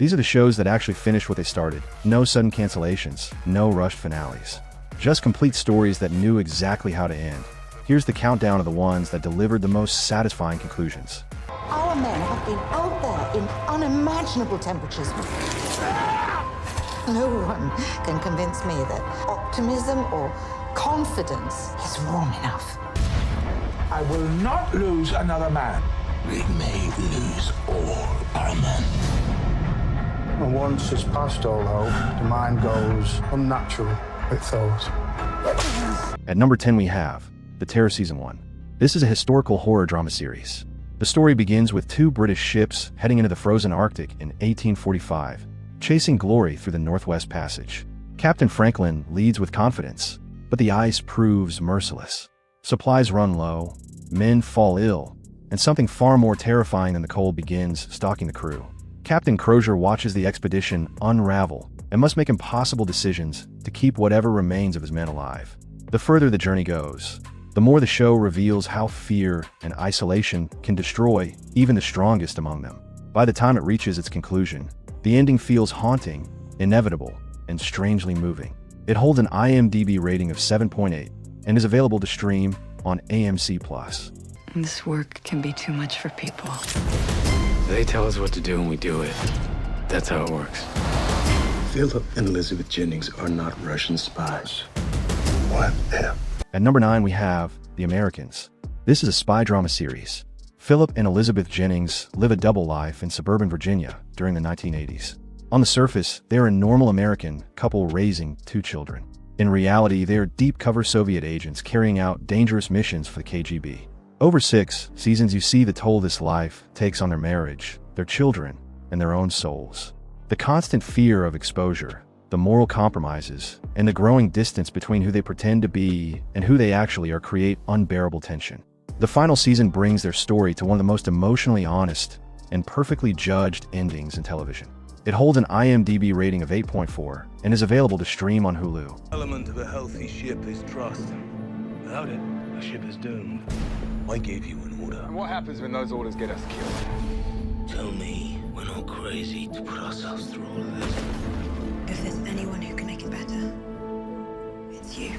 These are the shows that actually finish what they started. No sudden cancellations, no rushed finales. Just complete stories that knew exactly how to end. Here's the countdown of the ones that delivered the most satisfying conclusions. Our men have been out there in unimaginable temperatures. No one can convince me that optimism or confidence is warm enough. I will not lose another man. We may lose all our men. And once it's past all hope, the mind goes unnatural with thought. At number 10 we have The Terror Season 1. This is a historical horror drama series. The story begins with two British ships heading into the frozen Arctic in 1845, chasing glory through the Northwest Passage. Captain Franklin leads with confidence, but the ice proves merciless. Supplies run low, men fall ill, and something far more terrifying than the cold begins stalking the crew. Captain Crozier watches the expedition unravel and must make impossible decisions to keep whatever remains of his men alive. The further the journey goes, the more the show reveals how fear and isolation can destroy even the strongest among them. By the time it reaches its conclusion, the ending feels haunting, inevitable, and strangely moving. It holds an IMDb rating of 7.8 and is available to stream on AMC+. This work can be too much for people. They tell us what to do and we do it. That's how it works. Philip and Elizabeth Jennings are not Russian spies. What if? At number 9 we have The Americans. This is a spy drama series. Philip and Elizabeth Jennings live a double life in suburban Virginia during the 1980s. On the surface, they are a normal American couple raising two children. In reality, they are deep-cover Soviet agents carrying out dangerous missions for the KGB. Over 6 seasons, you see the toll this life takes on their marriage, their children, and their own souls. The constant fear of exposure, the moral compromises, and the growing distance between who they pretend to be and who they actually are create unbearable tension. The final season brings their story to one of the most emotionally honest and perfectly judged endings in television. It holds an IMDb rating of 8.4 and is available to stream on Hulu. Element of a healthy ship is trust. Without it, a ship is doomed. I gave you an order. And what happens when those orders get us killed? Tell me we're not crazy to put ourselves through all of this. If there's anyone who can make it better, it's you.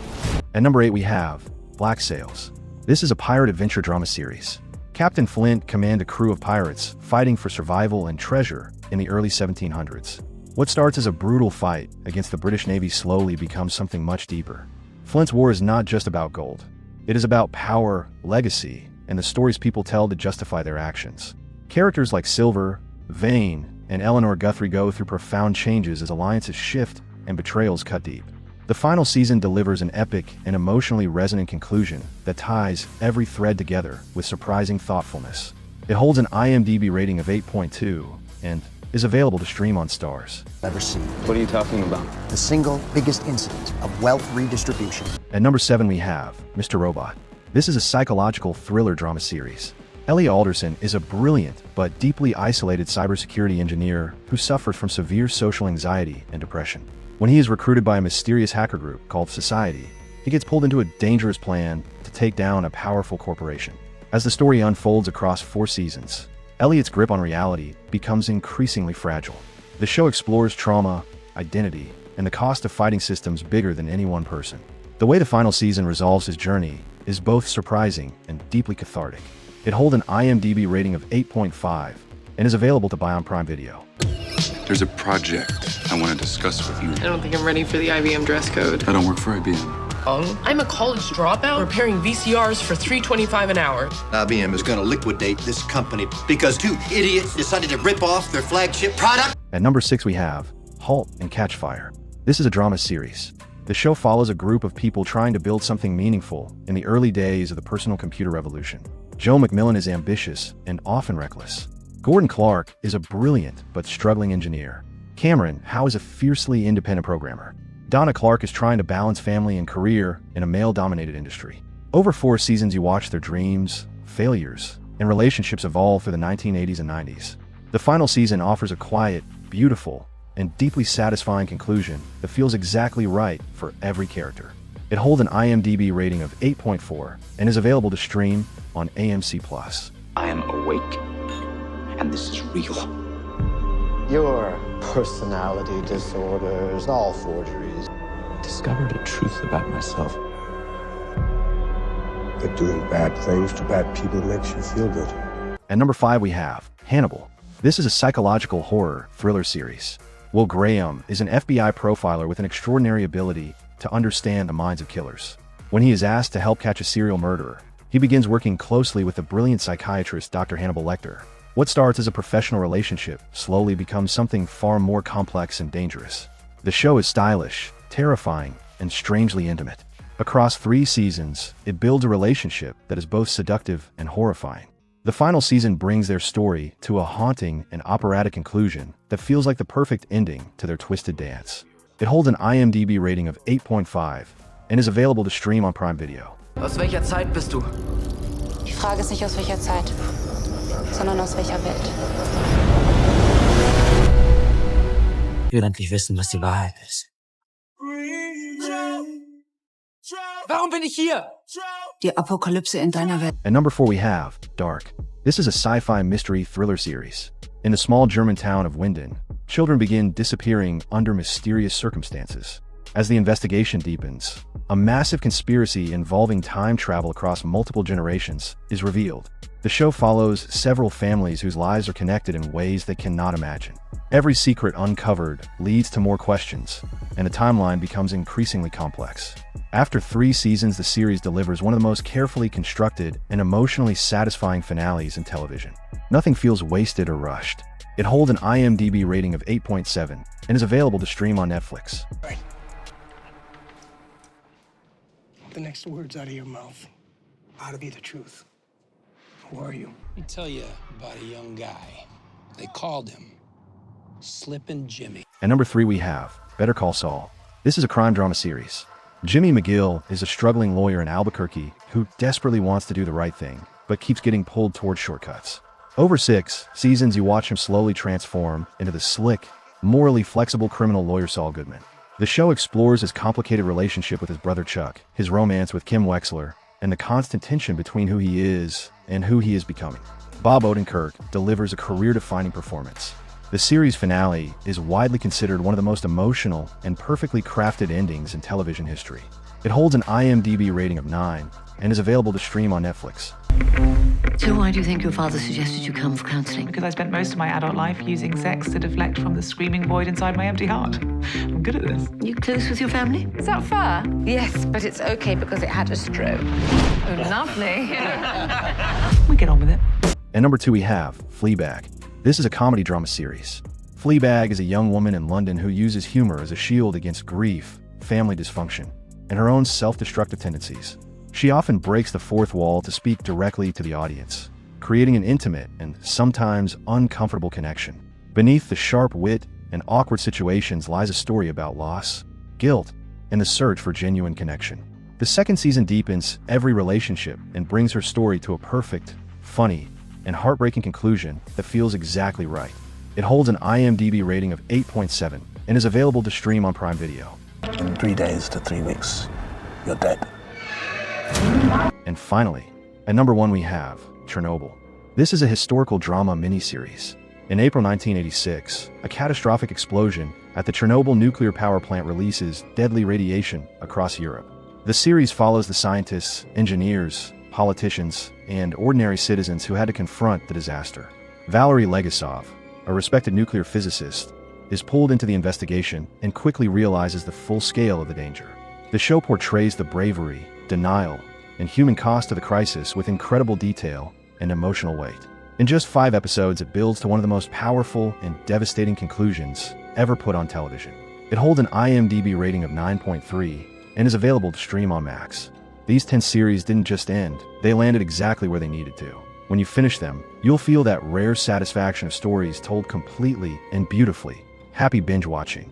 At number 8 we have Black Sails. This is a pirate adventure drama series. Captain Flint commands a crew of pirates fighting for survival and treasure in the early 1700s. What starts as a brutal fight against the British Navy slowly becomes something much deeper. Flint's war is not just about gold. It is about power, legacy, and the stories people tell to justify their actions. Characters like Silver, Vane, and Eleanor Guthrie go through profound changes as alliances shift and betrayals cut deep. The final season delivers an epic and emotionally resonant conclusion that ties every thread together with surprising thoughtfulness. It holds an IMDb rating of 8.2 and is available to stream on Starz. Ever seen. What are you talking about? The single biggest incident of wealth redistribution. At number 7 we have Mr. Robot. This is a psychological thriller drama series. Ellie Alderson is a brilliant but deeply isolated cybersecurity engineer who suffers from severe social anxiety and depression. When he is recruited by a mysterious hacker group called Society, he gets pulled into a dangerous plan to take down a powerful corporation. As the story unfolds across 4 seasons, Elliot's grip on reality becomes increasingly fragile. The show explores trauma, identity, and the cost of fighting systems bigger than any one person. The way the final season resolves his journey is both surprising and deeply cathartic. It holds an IMDb rating of 8.5 and is available to buy on Prime Video. There's a project I want to discuss with you. I don't think I'm ready for the IBM dress code. I don't work for IBM. I'm a college dropout repairing VCRs for $3.25 an hour. IBM is going to liquidate this company because 2 idiots decided to rip off their flagship product. At number 6 we have HALT and Catch Fire. This is a drama series. The show follows a group of people trying to build something meaningful in the early days of the personal computer revolution. Joe McMillan is ambitious and often reckless. Gordon Clark is a brilliant but struggling engineer. Cameron Howe is a fiercely independent programmer. Donna Clark is trying to balance family and career in a male-dominated industry. Over 4 seasons you watch their dreams, failures, and relationships evolve through the 1980s and 90s. The final season offers a quiet, beautiful, and deeply satisfying conclusion that feels exactly right for every character. It holds an IMDb rating of 8.4 and is available to stream on AMC+. I am awake, and this is real. Your personality disorders, all forgeries. Discovered a truth about myself. That doing bad things to bad people makes you feel good. At number 5 we have Hannibal. This is a psychological horror thriller series. Will Graham is an FBI profiler with an extraordinary ability to understand the minds of killers. When he is asked to help catch a serial murderer, he begins working closely with the brilliant psychiatrist Dr. Hannibal Lecter. What starts as a professional relationship slowly becomes something far more complex and dangerous. The show is stylish, terrifying, and strangely intimate. Across 3 seasons, it builds a relationship that is both seductive and horrifying. The final season brings their story to a haunting and operatic conclusion that feels like the perfect ending to their twisted dance. It holds an IMDb rating of 8.5 and is available to stream on Prime Video. Aus welcher Zeit bist du? Die Frage ist nicht aus welcher Zeit, sondern aus welcher Welt. Ich will endlich wissen, was die Wahrheit ist. Warum bin ich hier? Die Apokalypse in deiner Welt. At number 4 we have Dark. This is a sci-fi mystery thriller series. In the small German town of Winden, children begin disappearing under mysterious circumstances. As the investigation deepens, a massive conspiracy involving time travel across multiple generations is revealed. The show follows several families whose lives are connected in ways they cannot imagine. Every secret uncovered leads to more questions, and the timeline becomes increasingly complex. After 3 seasons, the series delivers one of the most carefully constructed and emotionally satisfying finales in television. Nothing feels wasted or rushed. It holds an IMDb rating of 8.7 and is available to stream on Netflix. The next words out of your mouth ought to be the truth. Who are you? Let me tell you about a young guy. They called him Slippin' Jimmy. At number 3 we have Better Call Saul. This is a crime drama series. Jimmy McGill is a struggling lawyer in Albuquerque who desperately wants to do the right thing, but keeps getting pulled towards shortcuts. Over 6 seasons, you watch him slowly transform into the slick, morally flexible criminal lawyer Saul Goodman. The show explores his complicated relationship with his brother Chuck, his romance with Kim Wexler, and the constant tension between who he is and who he is becoming. Bob Odenkirk delivers a career-defining performance. The series finale is widely considered one of the most emotional and perfectly crafted endings in television history. It holds an IMDb rating of 9 and is available to stream on Netflix. So why do you think your father suggested you come for counselling? Because I spent most of my adult life using sex to deflect from the screaming void inside my empty heart. I'm good at this. You close with your family? Is that fair? Yes, but it's okay because it had a stroke. Oh, lovely. We get on with it. At number 2 we have Fleabag. This is a comedy drama series. Fleabag is a young woman in London who uses humor as a shield against grief, family dysfunction, and her own self-destructive tendencies. She often breaks the fourth wall to speak directly to the audience, creating an intimate and sometimes uncomfortable connection. Beneath the sharp wit and awkward situations lies a story about loss, guilt, and the search for genuine connection. The 2nd season deepens every relationship and brings her story to a perfect, funny, and heartbreaking conclusion that feels exactly right. It holds an IMDb rating of 8.7 and is available to stream on Prime Video. In 3 days to 3 weeks, you're dead. And finally, at number 1 we have Chernobyl. This is a historical drama miniseries. In April 1986, a catastrophic explosion at the Chernobyl nuclear power plant releases deadly radiation across Europe. The series follows the scientists, engineers, politicians, and ordinary citizens who had to confront the disaster. Valery Legasov, a respected nuclear physicist, is pulled into the investigation and quickly realizes the full scale of the danger. The show portrays the bravery, denial, and human cost of the crisis with incredible detail and emotional weight. In just 5 episodes, it builds to one of the most powerful and devastating conclusions ever put on television. It holds an IMDb rating of 9.3 and is available to stream on Max. These 10 series didn't just end, they landed exactly where they needed to. When you finish them, you'll feel that rare satisfaction of stories told completely and beautifully. Happy binge watching.